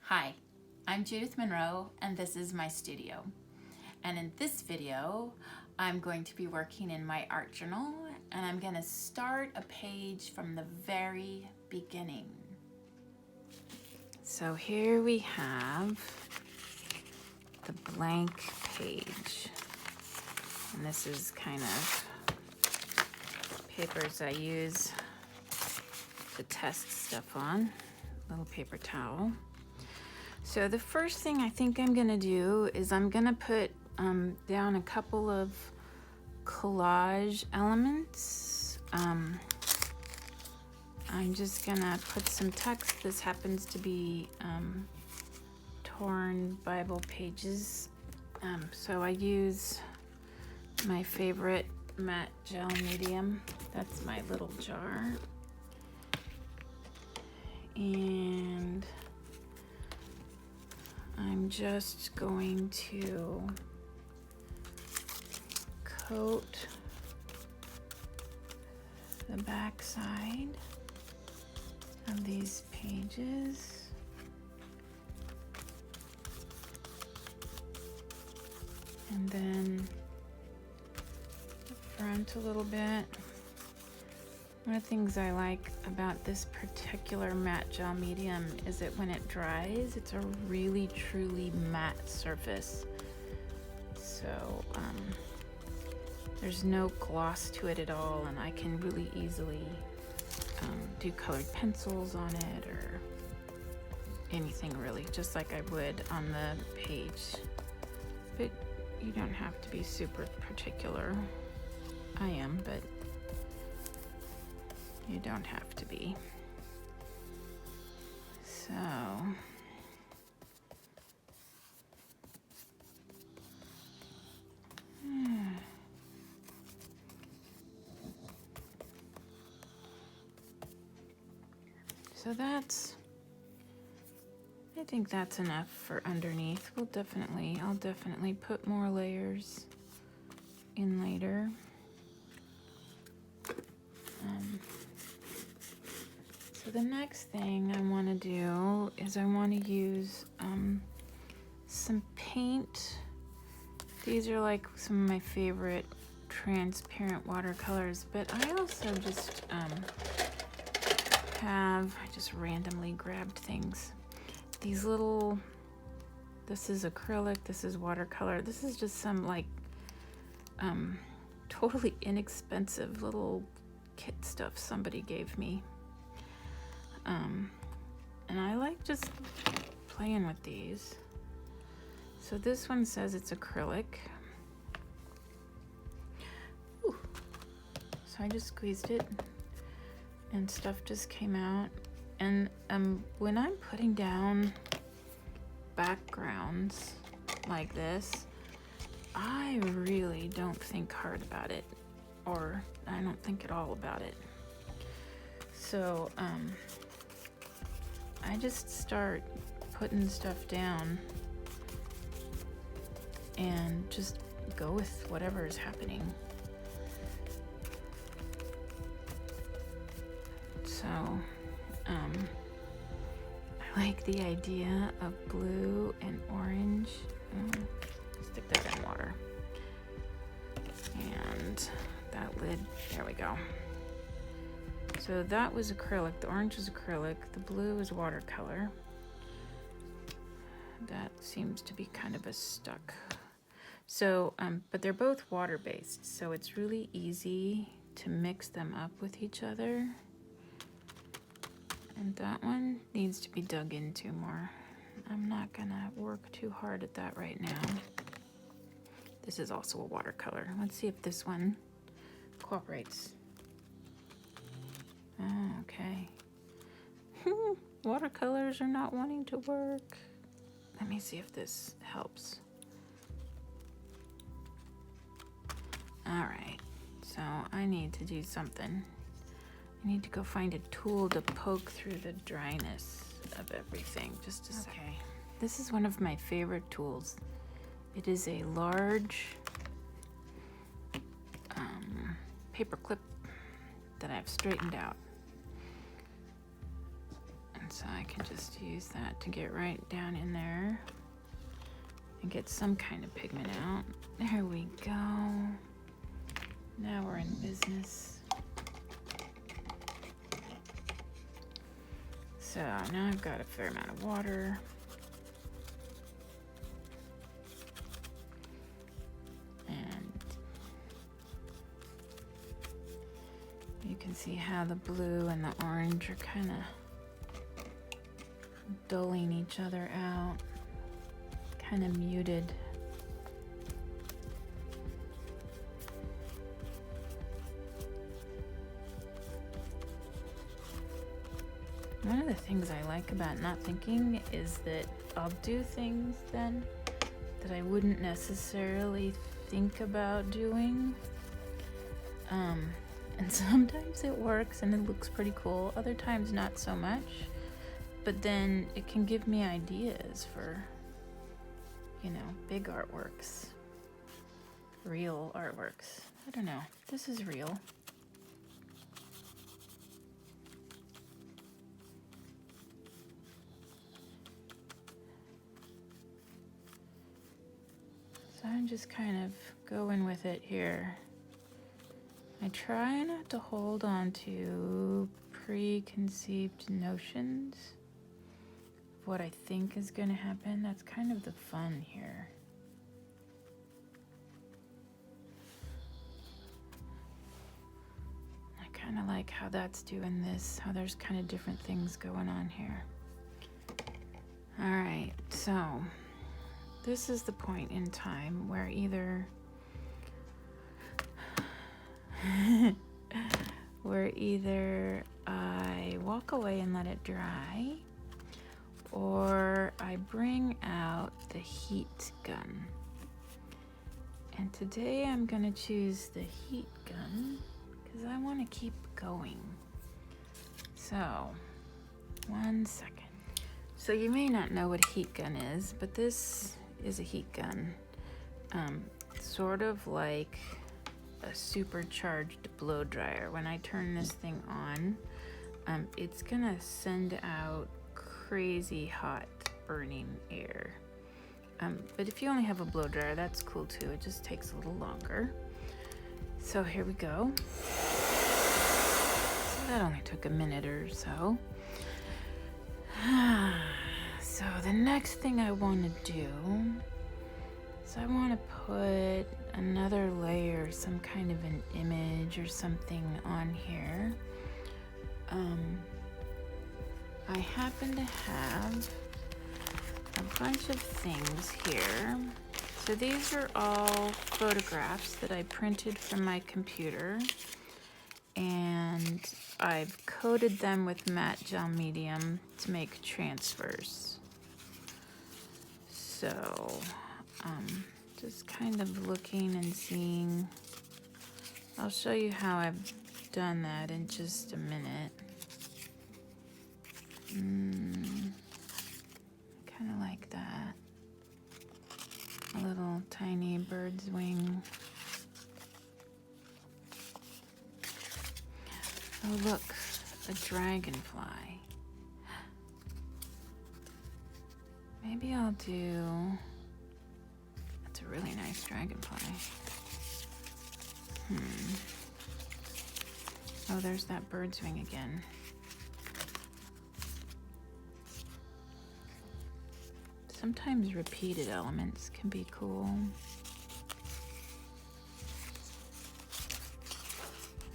Hi, I'm Judith Monroe and this is my studio. And in this video, I'm going to be working in my art journal and I'm going to start a page from the very beginning. So here we have the blank page. And this is kind of papers I use to test stuff on, little paper towel. So the first thing I think I'm gonna do is I'm gonna put down a couple of collage elements. I'm just gonna put some text. This happens to be torn Bible pages. So I use my favorite matte gel medium. That's my little jar. And I'm just going to coat the back side of these pages. And then the front a little bit. One of the things I like about this particular matte gel medium is that when it dries, it's a really truly matte surface. So there's no gloss to it at all, and I can really easily do colored pencils on it or anything really, just like I would on the page. But you don't have to be super particular. I am, but you don't have to be. So I think that's enough for underneath. I'll definitely put more layers in later. So the next thing I want to do is I want to use some paint. These are like some of my favorite transparent watercolors, but I also just I just randomly grabbed things. These little, this is acrylic, this is watercolor, this is just some like totally inexpensive little kit stuff somebody gave me. And I like just playing with these. So this one says it's acrylic. Ooh. So I just squeezed it and stuff just came out. And when I'm putting down backgrounds like this, I really don't think hard about it, or I don't think at all about it. So I just start putting stuff down and just go with whatever is happening. So I like the idea of blue and orange. Stick that in water. And that lid, there we go. So that was acrylic, the orange was acrylic, the blue is watercolor. That seems to be kind of a stuck. So, but they're both water-based, so it's really easy to mix them up with each other. And that one needs to be dug into more. I'm not gonna work too hard at that right now. This is also a watercolor. Let's see if this one cooperates. Okay. Watercolors are not wanting to work. Let me see if this helps. All right, so I need to do something. I need to go find a tool to poke through the dryness of everything. Just a second. Okay. This is one of my favorite tools. It is a large paper clip that I've straightened out. So I can just use that to get right down in there and get some kind of pigment out. There we go. Now we're in business. So now I've got a fair amount of water. And you can see how the blue and the orange are kind of dulling each other out, kind of muted. One of the things I like about not thinking is that I'll do things then that I wouldn't necessarily think about doing. And sometimes it works and it looks pretty cool, other times not so much. But then it can give me ideas for, you know, big artworks, real artworks. I don't know, this is real. So I'm just kind of going with it here. I try not to hold on to preconceived notions of what I think is going to happen. That's kind of the fun here. I kind of like how that's doing this, how there's kind of different things going on here. All right, so this is the point in time where either I walk away and let it dry, or I bring out the heat gun. And today I'm gonna choose the heat gun because I want to keep going. So, 1 second. So you may not know what a heat gun is, but this is a heat gun. Sort of like a supercharged blow dryer. When I turn this thing on, it's gonna send out crazy hot burning air. But if you only have a blow dryer, that's cool too. It just takes a little longer. So here we go. So that only took a minute or so. So the next thing I want to do is I want to put another layer, some kind of an image or something on here. I happen to have a bunch of things here. So these are all photographs that I printed from my computer, and I've coated them with matte gel medium to make transfers. So just kind of looking and seeing. I'll show you how I've done that in just a minute. Kind of like that. A little tiny bird's wing. Oh look, a dragonfly. Maybe I'll do... That's a really nice dragonfly. Oh, there's that bird's wing again. Sometimes repeated elements can be cool.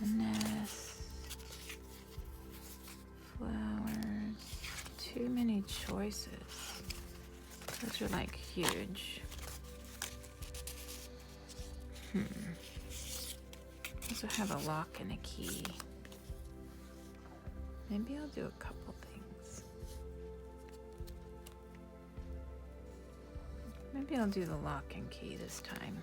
A nest. Flowers. Too many choices. Those are like huge. Also have a lock and a key. Maybe I'll do a couple things. Maybe I'll do the lock and key this time.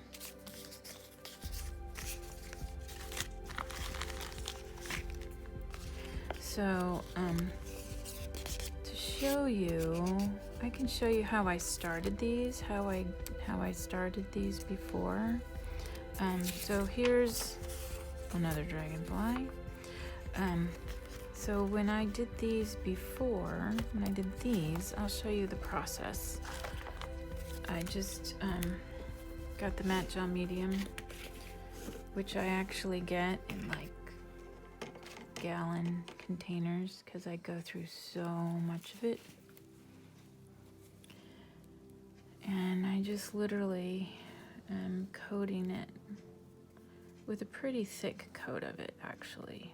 So, to show you, I can show you how I started these, how I started these before. So here's another dragonfly. So when I did these before, I'll show you the process. I just got the matte gel medium, which I actually get in like gallon containers because I go through so much of it. And I just literally am coating it with a pretty thick coat of it, actually.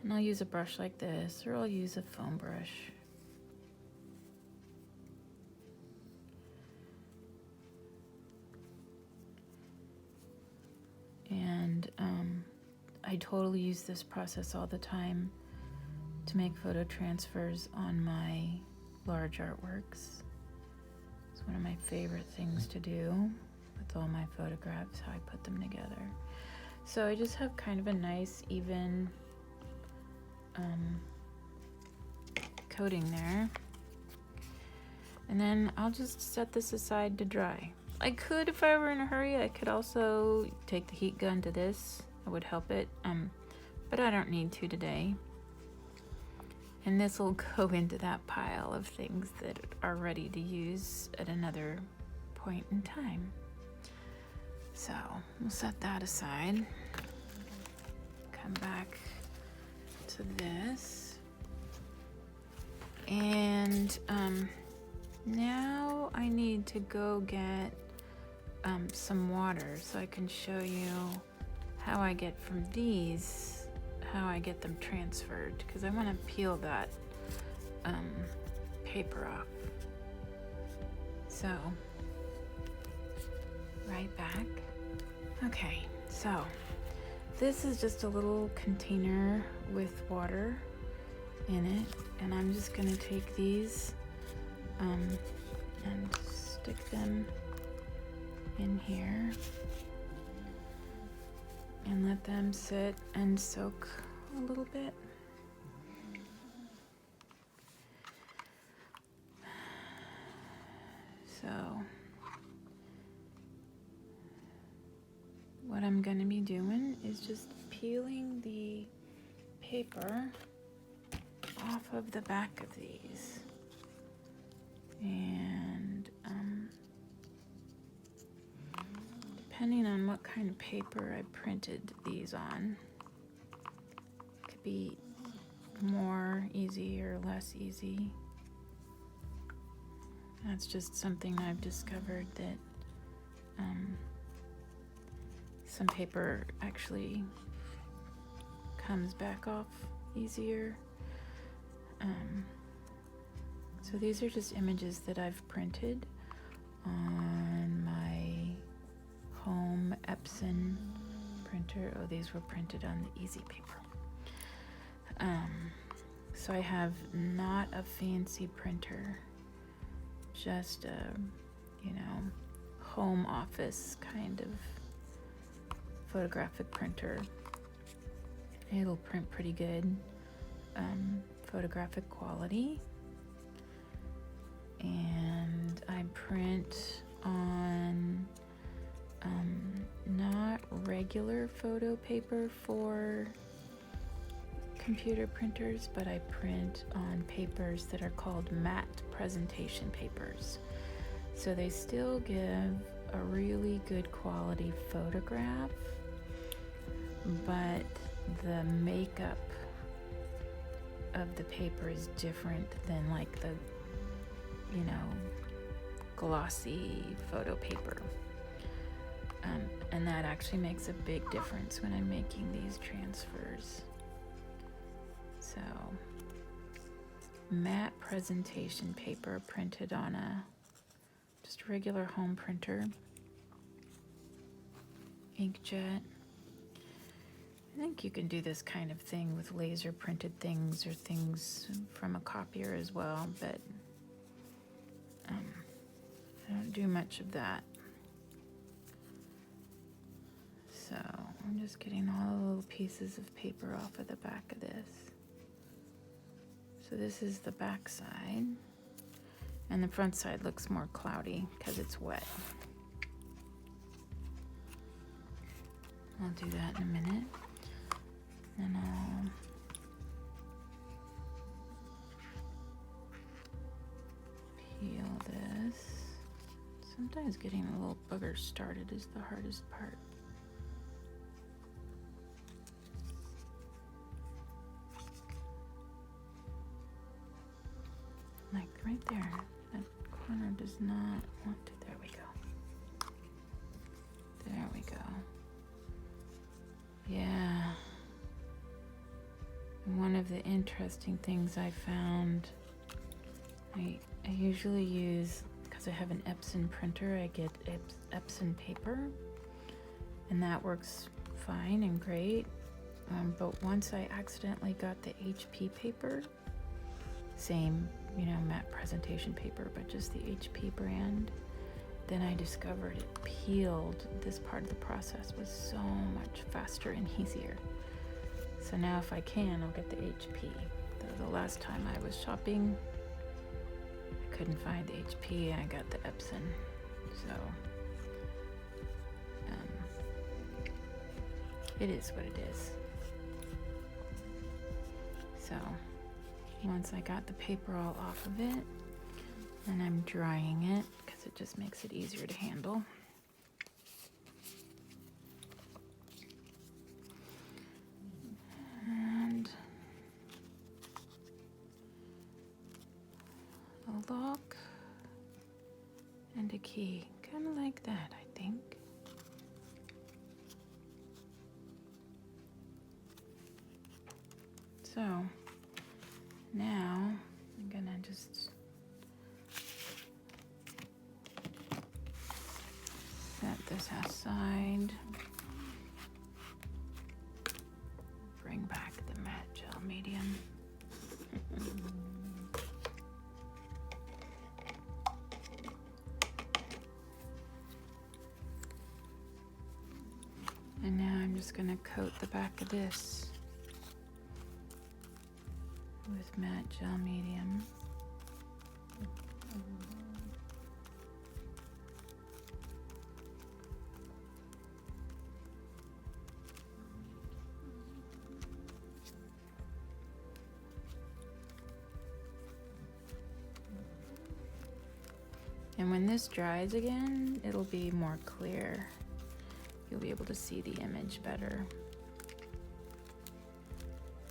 And I'll use a brush like this, or I'll use a foam brush. And I totally use this process all the time to make photo transfers on my large artworks. It's one of my favorite things to do with all my photographs, how I put them together. So I just have kind of a nice, even coating there. And then I'll just set this aside to dry. I could, if I were in a hurry, I could also take the heat gun to this. It would help it, but I don't need to today. And this will go into that pile of things that are ready to use at another point in time. So we'll set that aside. Come back to this. And now I need to go get some water so I can show you how I get from these, how I get them transferred, because I want to peel that paper off. So, right back. Okay, so this is just a little container with water in it, and I'm just going to take these and stick them in here and let them sit and soak a little bit. So what I'm going to be doing is just peeling the paper off of the back of these. And depending on what kind of paper I printed these on, it could be more easy or less easy. That's just something I've discovered, that some paper actually comes back off easier. So these are just images that I've printed on my home Epson printer. Oh, these were printed on the Easy paper. So I have not a fancy printer, just a, home office kind of photographic printer. It'll print pretty good photographic quality. And I print on not regular photo paper for computer printers, but I print on papers that are called matte presentation papers. So they still give a really good quality photograph, but the makeup of the paper is different than like the glossy photo paper. And that actually makes a big difference when I'm making these transfers. So, matte presentation paper printed on a just regular home printer. Inkjet. I think you can do this kind of thing with laser printed things or things from a copier as well, but I don't do much of that. So I'm just getting all the little pieces of paper off of the back of this. So this is the back side, and the front side looks more cloudy because it's wet. I'll do that in a minute. And I'll peel this. Sometimes getting the little boogers started is the hardest part. Like right there, that corner does not want to. There we go. There we go. Yeah. One of the interesting things I found, I usually use, because I have an Epson printer, I get Epson paper, and that works fine and great. But once I accidentally got the HP paper, same, matte presentation paper, but just the HP brand, then I discovered it peeled. This part of the process was so much faster and easier. So now if I can, I'll get the HP. The last time I was shopping, I couldn't find the HP, and I got the Epson. So, it is what it is. So, once I got the paper all off of it, and I'm drying it because it just makes it easier to handle. And a lock and a key, kind of like that, I think. So now I'm gonna just set this aside. Bring back the matte gel medium. And now I'm just gonna coat the back of this with matte gel medium. And when this dries again, it'll be more clear. You'll be able to see the image better.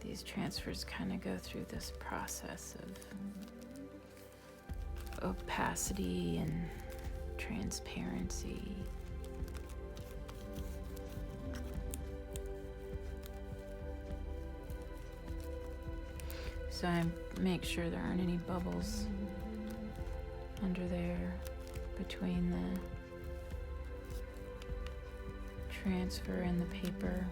These transfers kind of go through this process of opacity and transparency. So I make sure there aren't any bubbles under there between the transfer and the paper.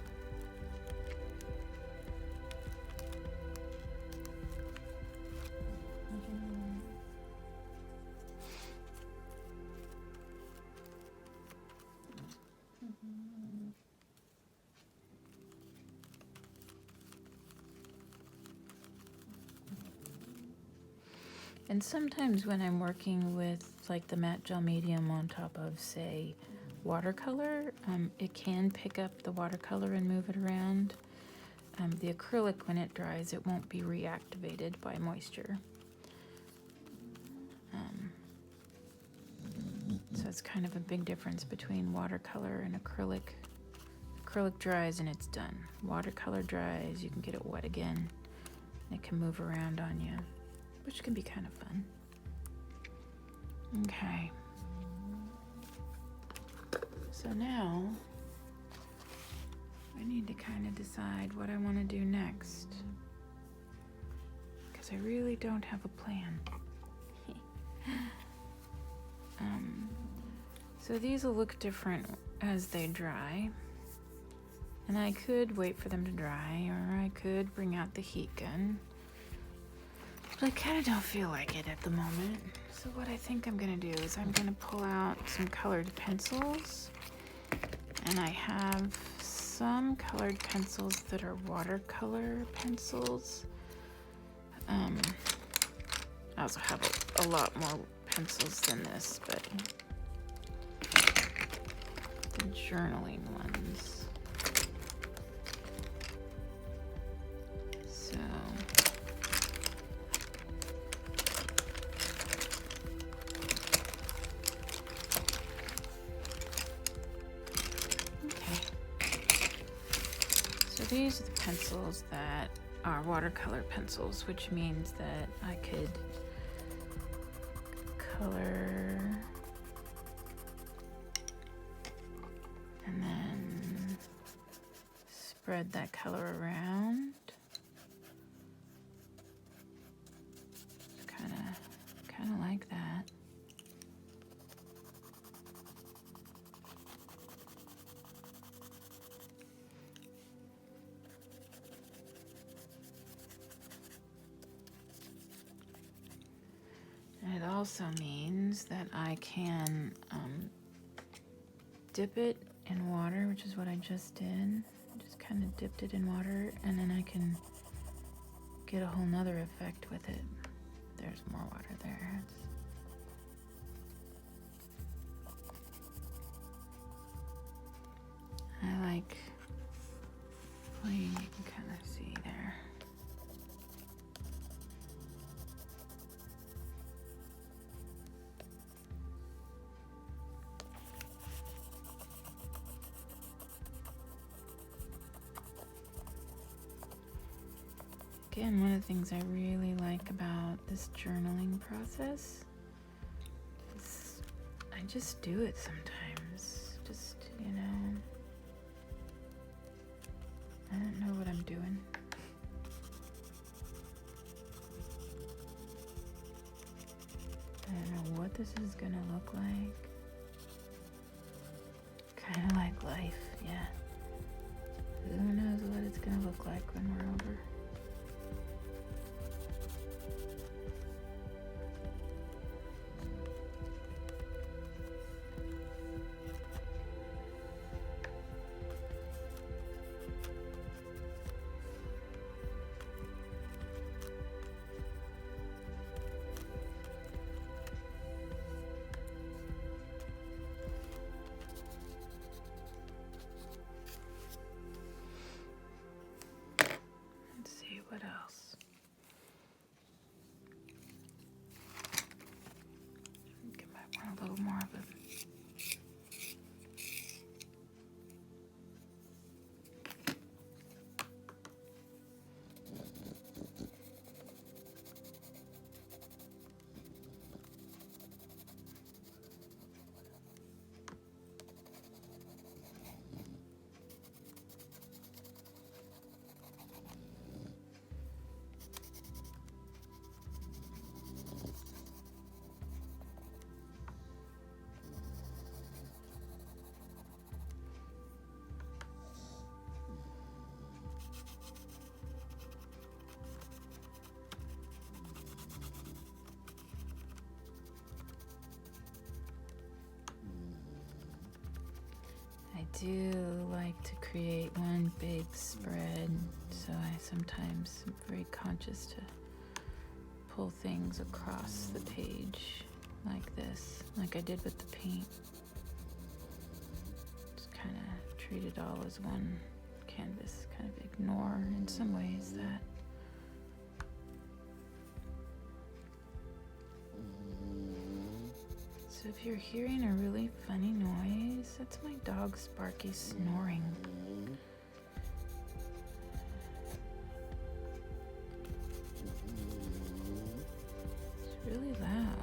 And sometimes when I'm working with like the matte gel medium on top of, say, watercolor, it can pick up the watercolor and move it around. The acrylic, when it dries, it won't be reactivated by moisture. So it's kind of a big difference between watercolor and acrylic. Acrylic dries and it's done. Watercolor dries, you can get it wet again. It can move around on you, which can be kind of fun. Okay. So now I need to kind of decide what I want to do next, because I really don't have a plan. So these will look different as they dry, and I could wait for them to dry, or I could bring out the heat gun, but I kind of don't feel like it at the moment. So what I think I'm gonna do is I'm gonna pull out some colored pencils, and I have some colored pencils that are watercolor pencils. I also have a lot more pencils than this, but the journaling ones. these are the pencils that are watercolor pencils, which means that I could color and then spread that color around. Kind of like that. And it also means that I can dip it in water, which is what I just did. Just kind of dipped it in water, and then I can get a whole nother effect with it. There's more water there. I like playing, you can kind of see there. Again, one of the things I really like about this journaling process is I just do it sometimes. Just, you know, I don't know what I'm doing. I don't know what this is gonna look like. Kind of like life, yeah. Who knows what it's gonna look like when we're over. What else? I think I might want a little more of it. I do like to create one big spread, so I sometimes am very conscious to pull things across the page like this, like I did with the paint. Just kind of treat it all as one canvas, kind of ignore in some ways that so if you're hearing a really funny noise, that's my dog Sparky snoring. It's really loud.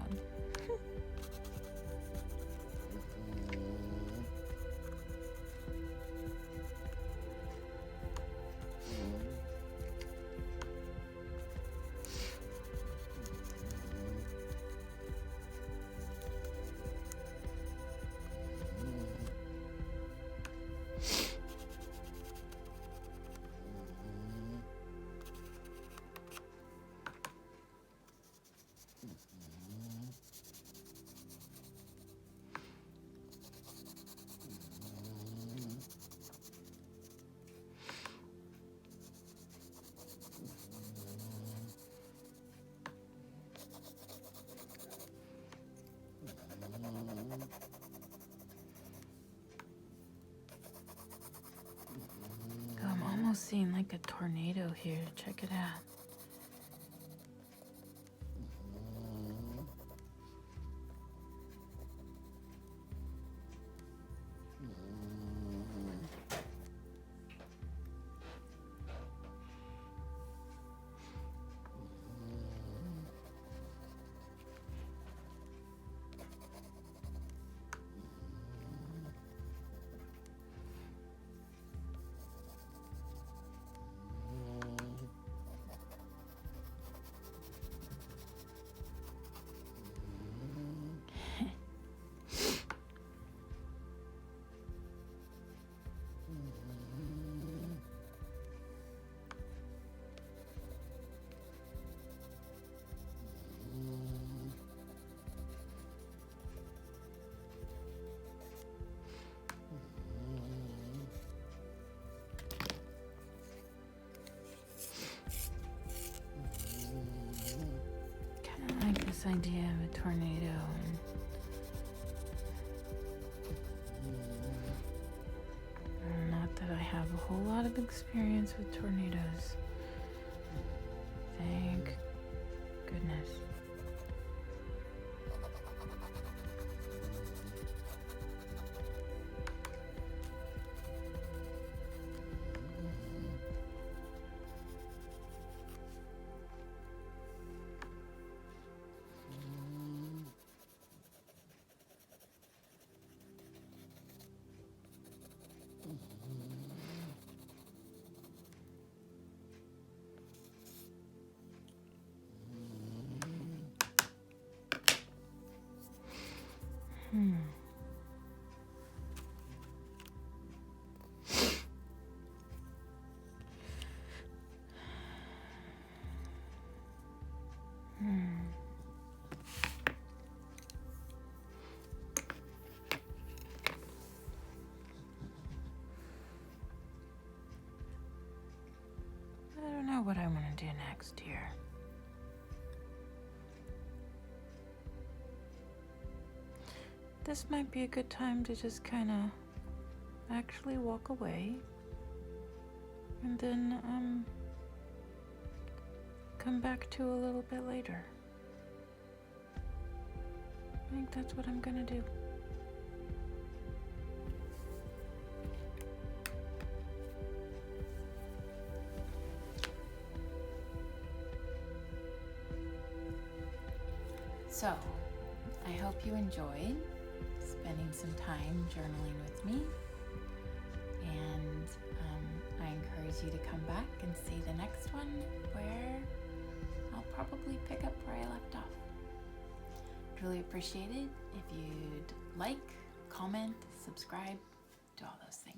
Seeing like a tornado here. Check it out. idea of a tornado. Not that I have a whole lot of experience with tornadoes. Thank goodness. I don't know what I want to do next here. This might be a good time to just kind of actually walk away and then come back to a little bit later. I think that's what I'm gonna do. So, I hope you enjoyed spending some time journaling with me, and I encourage you to come back and see the next one where I'll probably pick up where I left off. I'd really appreciate it if you'd like, comment, subscribe, do all those things.